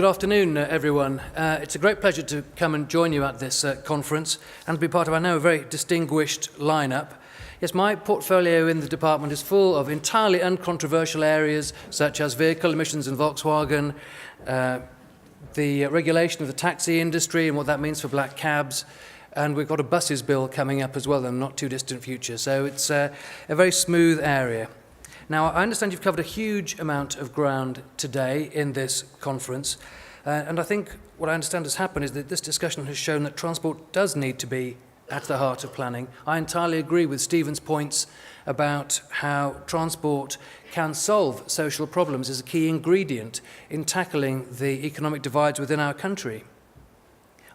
Good afternoon, everyone. It's a great pleasure to come and join you at this conference and to be part of, I know, a very distinguished lineup. Yes, my portfolio in the department is full of entirely uncontroversial areas such as vehicle emissions in Volkswagen, the regulation of the taxi industry and what that means for black cabs, and we've got a buses bill coming up as well in the not too distant future. So it's a very smooth area. Now, I understand you've covered a huge amount of ground today in this conference, and I think what I understand has happened is that this discussion has shown that transport does need to be at the heart of planning. I entirely agree with Stephen's points about how transport can solve social problems as a key ingredient in tackling the economic divides within our country.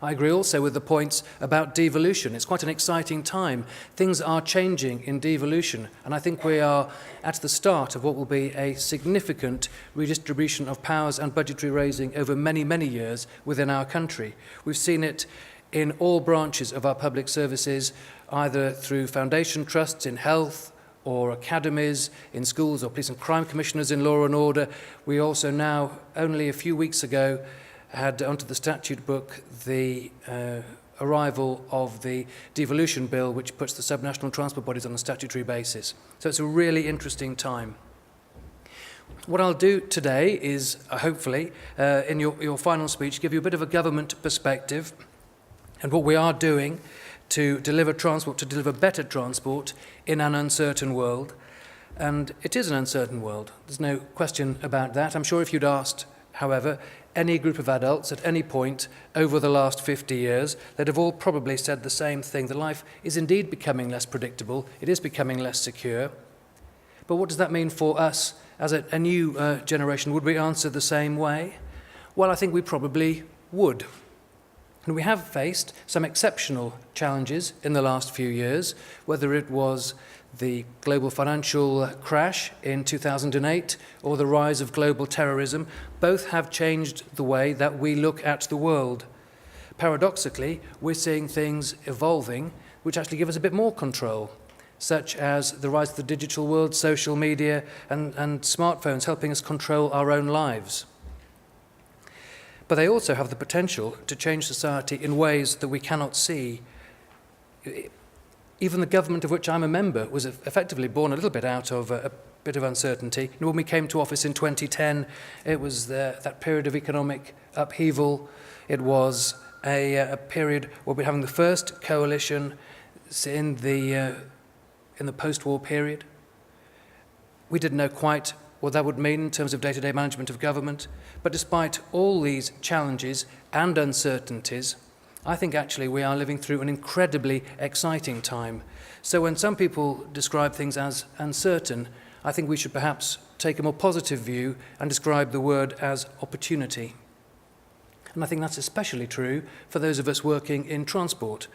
I agree also with the points about devolution. It's quite an exciting time. Things are changing in devolution, and I think we are at the start of what will be a significant redistribution of powers and budgetary raising over many, many years within our country. We've seen it in all branches of our public services, either through foundation trusts in health or academies in schools or police and crime commissioners in law and order. We also now, only a few weeks ago, had onto the statute book the arrival of the Devolution bill, which puts the subnational transport bodies on a statutory basis. So it's a really interesting time. What I'll do today is, hopefully, in your final speech, give you a bit of a government perspective and what we are doing to deliver transport, to deliver better transport in an uncertain world. And it is an uncertain world. There's no question about that. I'm sure if you'd asked, however, any group of adults at any point over the last 50 years, they'd have all probably said the same thing, that life is indeed becoming less predictable, it is becoming less secure. But what does that mean for us as a new generation? Would we answer the same way? Well, I think we probably would. And we have faced some exceptional challenges in the last few years, whether it was the global financial crash in 2008 or the rise of global terrorism. Both have changed the way that we look at the world. Paradoxically, we're seeing things evolving which actually give us a bit more control, such as the rise of the digital world, social media, and smartphones helping us control our own lives. But they also have the potential to change society in ways that we cannot see. Even the government of which I'm a member was effectively born a little bit out of a bit of uncertainty. When we came to office in 2010, it was that period of economic upheaval. It was a period where we're having the first coalition in the post-war period. We didn't know quite what that would mean in terms of day-to-day management of government. But despite all these challenges and uncertainties, I think actually we are living through an incredibly exciting time. So when some people describe things as uncertain, I think we should perhaps take a more positive view and describe the word as opportunity. And I think that's especially true for those of us working in transport.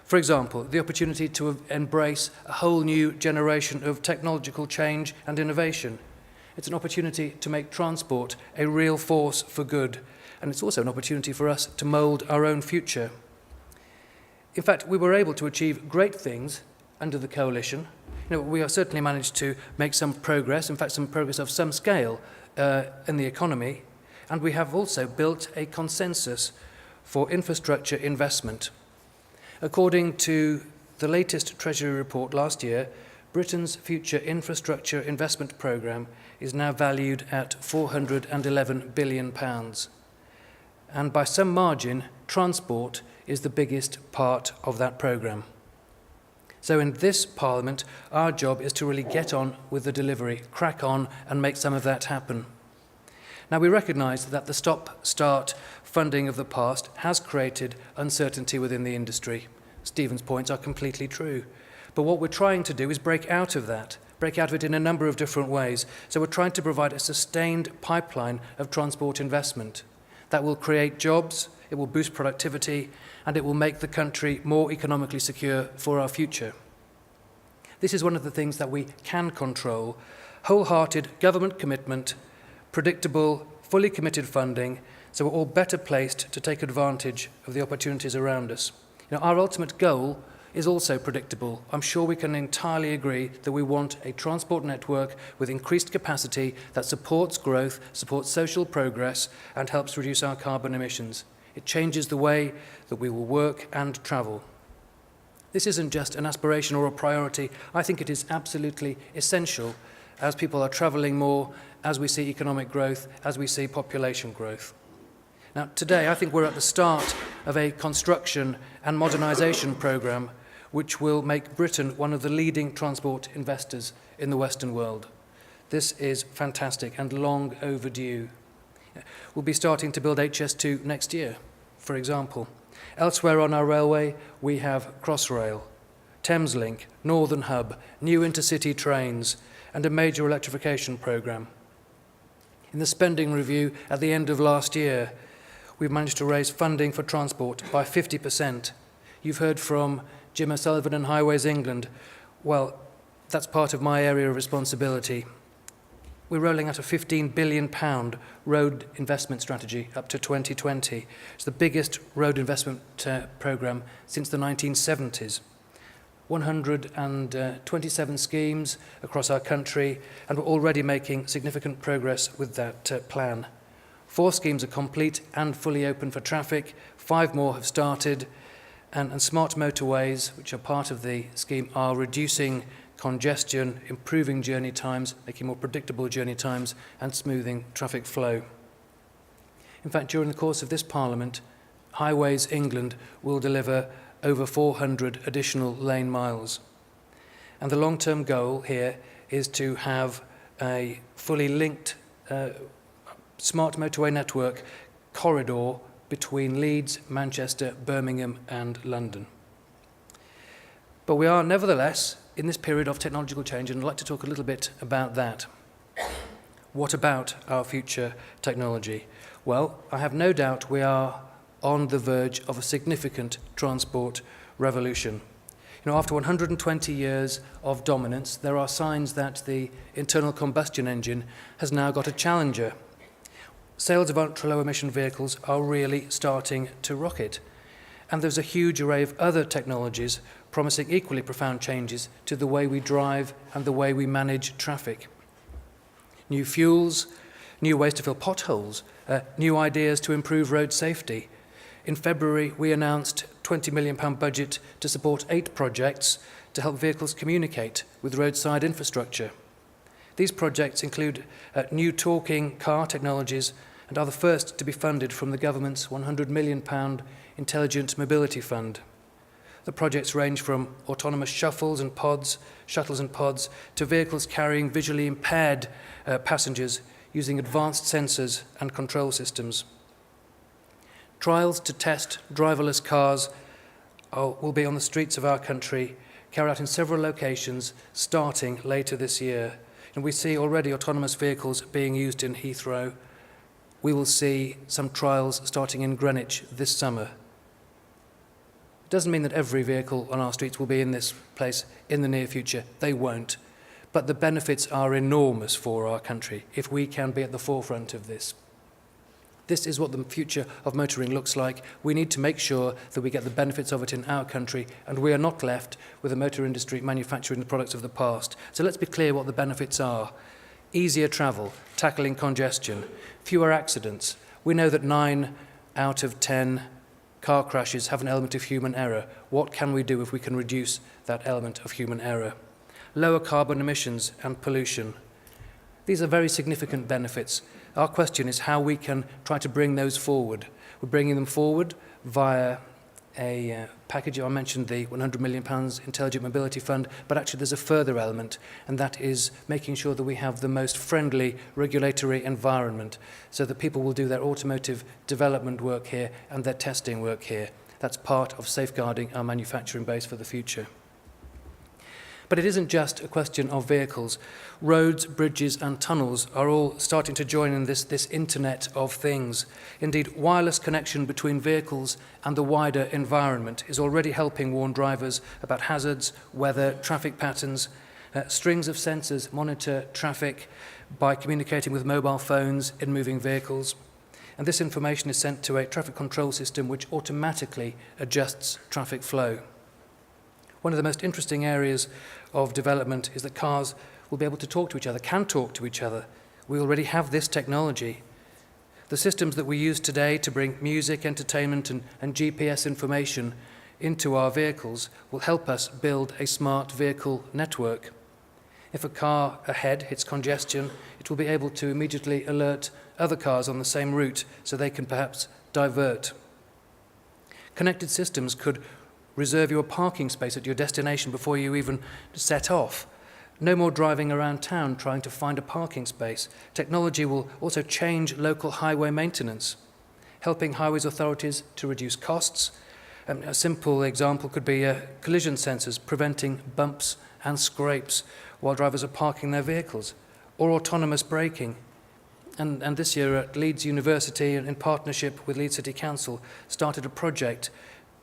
For example, the opportunity to embrace a whole new generation of technological change and innovation. It's an opportunity to make transport a real force for good. And it's also an opportunity for us to mould our own future. In fact, we were able to achieve great things under the coalition. We have certainly managed to make some progress, in fact some progress of some scale in the economy, and we have also built a consensus for infrastructure investment. According to the latest Treasury report last year, Britain's future infrastructure investment programme is now valued at £411 billion. And by some margin, transport is the biggest part of that programme. So in this Parliament, our job is to really get on with the delivery, crack on and make some of that happen. Now we recognise that the stop-start funding of the past has created uncertainty within the industry. Stephen's points are completely true. But what we're trying to do is break out of it in a number of different ways. So we're trying to provide a sustained pipeline of transport investment that will create jobs, it will boost productivity, and it will make the country more economically secure for our future. This is one of the things that we can control. Wholehearted government commitment, predictable, fully committed funding, so we're all better placed to take advantage of the opportunities around us. Our ultimate goal is also predictable. I'm sure we can entirely agree that we want a transport network with increased capacity that supports growth, supports social progress, and helps reduce our carbon emissions. It changes the way that we will work and travel. This isn't just an aspiration or a priority. I think it is absolutely essential as people are travelling more, as we see economic growth, as we see population growth. Now, today, I think we're at the start of a construction and modernisation programme which will make Britain one of the leading transport investors in the Western world. This is fantastic and long overdue. We'll be starting to build HS2 next year, for example. Elsewhere on our railway, we have Crossrail, Thameslink, Northern Hub, new intercity trains, and a major electrification programme. In the spending review at the end of last year, we've managed to raise funding for transport by 50%. You've heard from Jim O'Sullivan and Highways England. Well, that's part of my area of responsibility. We're rolling out a £15 billion road investment strategy up to 2020. It's the biggest road investment programme since the 1970s. 127 schemes across our country, and we're already making significant progress with that plan. 4 schemes are complete and fully open for traffic, 5 more have started, and smart motorways, which are part of the scheme, are reducing congestion, improving journey times, making more predictable journey times, and smoothing traffic flow. In fact, during the course of this Parliament, Highways England will deliver over 400 additional lane miles. And the long-term goal here is to have a fully linked smart motorway network corridor between Leeds, Manchester, Birmingham and London. But we are nevertheless in this period of technological change, and I'd like to talk a little bit about that. What about our future technology? Well, I have no doubt we are on the verge of a significant transport revolution. You know, after 120 years of dominance, there are signs that the internal combustion engine has now got a challenger. Sales of ultra-low emission vehicles are really starting to rocket. And there's a huge array of other technologies promising equally profound changes to the way we drive and the way we manage traffic. New fuels, new ways to fill potholes, new ideas to improve road safety. In February, we announced a £20 million budget to support 8 projects to help vehicles communicate with roadside infrastructure. These projects include new talking car technologies and are the first to be funded from the government's £100 million Intelligent Mobility Fund. The projects range from autonomous shuttles and pods, to vehicles carrying visually impaired passengers using advanced sensors and control systems. Trials to test driverless cars will be on the streets of our country, carried out in several locations, starting later this year. And we see already autonomous vehicles being used in Heathrow. We will see some trials starting in Greenwich this summer. It doesn't mean that every vehicle on our streets will be in this place in the near future. They won't. But the benefits are enormous for our country if we can be at the forefront of this. This is what the future of motoring looks like. We need to make sure that we get the benefits of it in our country, and we are not left with a motor industry manufacturing the products of the past. So let's be clear what the benefits are. Easier travel, tackling congestion, fewer accidents. We know that 9 out of 10 car crashes have an element of human error. What can we do if we can reduce that element of human error? Lower carbon emissions and pollution. These are very significant benefits. Our question is how we can try to bring those forward. We're bringing them forward via a package. I mentioned the £100 million Intelligent Mobility Fund, but actually there's a further element, and that is making sure that we have the most friendly regulatory environment so that people will do their automotive development work here and their testing work here. That's part of safeguarding our manufacturing base for the future. But it isn't just a question of vehicles. Roads, bridges and tunnels are all starting to join in this internet of things. Indeed, wireless connection between vehicles and the wider environment is already helping warn drivers about hazards, weather, traffic patterns. Strings of sensors monitor traffic by communicating with mobile phones in moving vehicles. And this information is sent to a traffic control system which automatically adjusts traffic flow. One of the most interesting areas of development is that cars will be able to talk to each other, can talk to each other. We already have this technology. The systems that we use today to bring music, entertainment, and GPS information into our vehicles will help us build a smart vehicle network. If a car ahead hits congestion, it will be able to immediately alert other cars on the same route so they can perhaps divert. Connected systems could reserve your parking space at your destination before you even set off. No more driving around town trying to find a parking space. Technology will also change local highway maintenance, helping highways authorities to reduce costs. A simple example could be collision sensors preventing bumps and scrapes while drivers are parking their vehicles, or autonomous braking. And this year at Leeds University, in partnership with Leeds City Council, started a project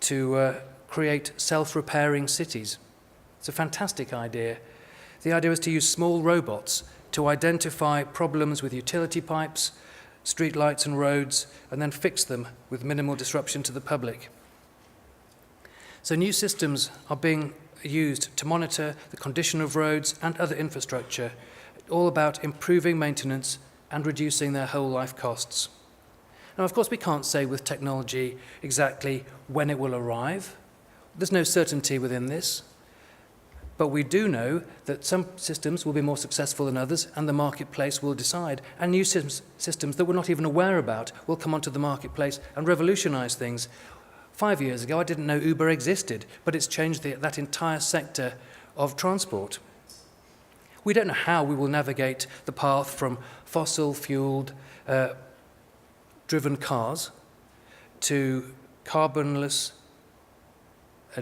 to create self-repairing cities. It's a fantastic idea. The idea is to use small robots to identify problems with utility pipes, street lights and roads, and then fix them with minimal disruption to the public. So new systems are being used to monitor the condition of roads and other infrastructure, all about improving maintenance and reducing their whole life costs. Now, of course, we can't say with technology exactly when it will arrive. There's no certainty within this. But we do know that some systems will be more successful than others, and the marketplace will decide. And new systems that we're not even aware about will come onto the marketplace and revolutionize things. 5 years ago, I didn't know Uber existed, but it's changed that entire sector of transport. We don't know how we will navigate the path from fossil-fueled driven cars to carbonless,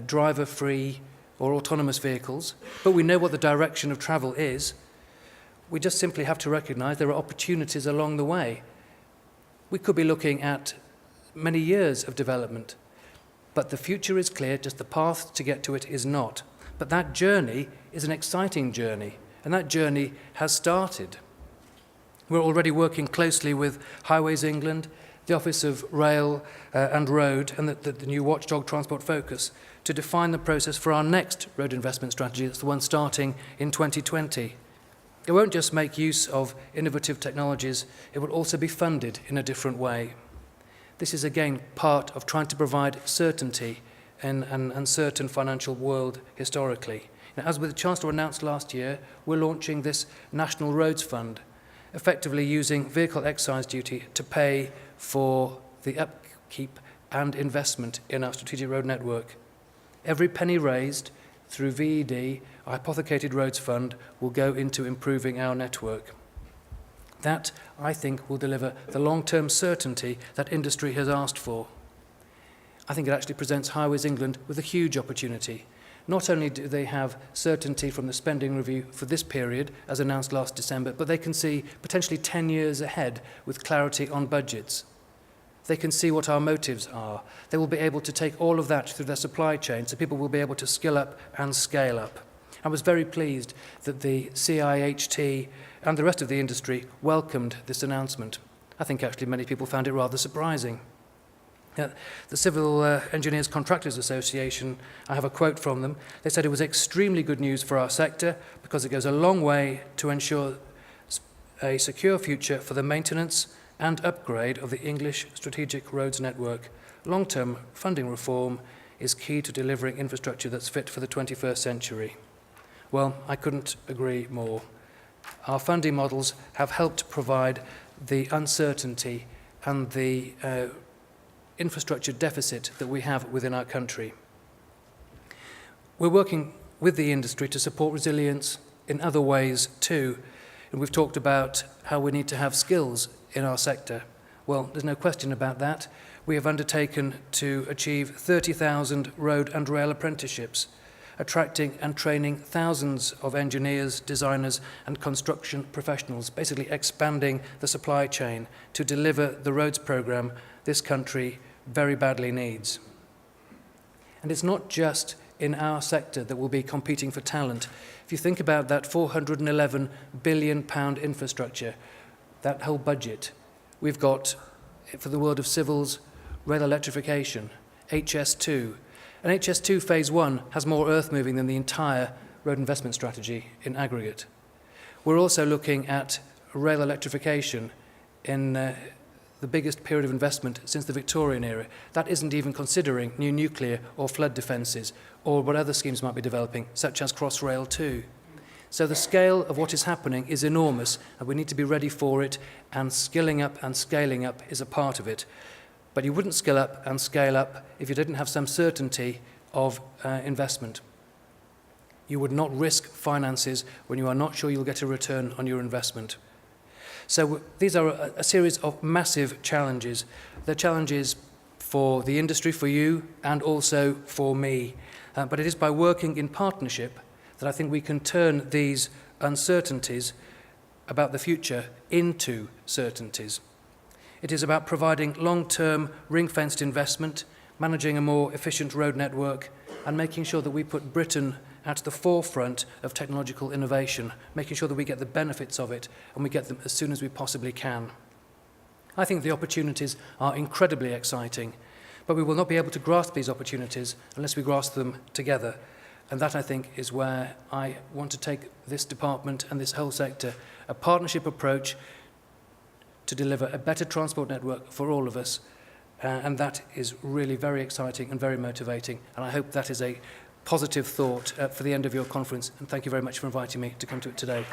driver-free or autonomous vehicles, but we know what the direction of travel is. We just simply have to recognize there are opportunities along the way. We could be looking at many years of development, but the future is clear, just the path to get to it is not. But that journey is an exciting journey, and that journey has started. We're already working closely with Highways England, the Office of Rail and Road, and the new Watchdog Transport Focus to define the process for our next road investment strategy. That's the one starting in 2020. It won't just make use of innovative technologies, it will also be funded in a different way. This is again part of trying to provide certainty in an uncertain financial world historically. Now, as the Chancellor announced last year, we're launching this National Roads Fund, effectively using vehicle excise duty to pay for the upkeep and investment in our strategic road network. Every penny raised through VED, our Hypothecated Roads Fund, will go into improving our network. That, I think, will deliver the long-term certainty that industry has asked for. I think it actually presents Highways England with a huge opportunity. Not only do they have certainty from the spending review for this period, as announced last December, but they can see potentially 10 years ahead with clarity on budgets. They can see what our motives are. They will be able to take all of that through their supply chain, so people will be able to skill up and scale up. I was very pleased that the CIHT and the rest of the industry welcomed this announcement. I think actually many people found it rather surprising. The Civil Engineers Contractors Association, I have a quote from them. They said it was extremely good news for our sector because it goes a long way to ensure a secure future for the maintenance and upgrade of the English strategic roads network. Long-term funding reform is key to delivering infrastructure that's fit for the 21st century. Well, I couldn't agree more. Our funding models have helped provide the uncertainty and the infrastructure deficit that we have within our country. We're working with the industry to support resilience in other ways too. And we've talked about how we need to have skills in our sector. Well, there's no question about that. We have undertaken to achieve 30,000 road and rail apprenticeships, attracting and training thousands of engineers, designers, and construction professionals, basically expanding the supply chain to deliver the roads programme this country very badly needs. And it's not just in our sector that we'll be competing for talent. If you think about that £411 billion infrastructure, that whole budget, we've got, for the world of civils, rail electrification, HS2, And HS2 Phase 1 has more earth moving than the entire road investment strategy in aggregate. We're also looking at rail electrification in the biggest period of investment since the Victorian era. That isn't even considering new nuclear or flood defences or what other schemes might be developing, such as Crossrail 2. So the scale of what is happening is enormous, and we need to be ready for it, and skilling up and scaling up is a part of it. But you wouldn't skill up and scale up if you didn't have some certainty of investment. You would not risk finances when you are not sure you'll get a return on your investment. So these are a series of massive challenges. They're challenges for the industry, for you, and also for me. But it is by working in partnership that I think we can turn these uncertainties about the future into certainties. It is about providing long-term ring-fenced investment, managing a more efficient road network, and making sure that we put Britain at the forefront of technological innovation, making sure that we get the benefits of it, and we get them as soon as we possibly can. I think the opportunities are incredibly exciting, but we will not be able to grasp these opportunities unless we grasp them together. And that, I think, is where I want to take this department and this whole sector, a partnership approach to deliver a better transport network for all of us. And that is really very exciting and very motivating. And I hope that is a positive thought for the end of your conference. And thank you very much for inviting me to come to it today.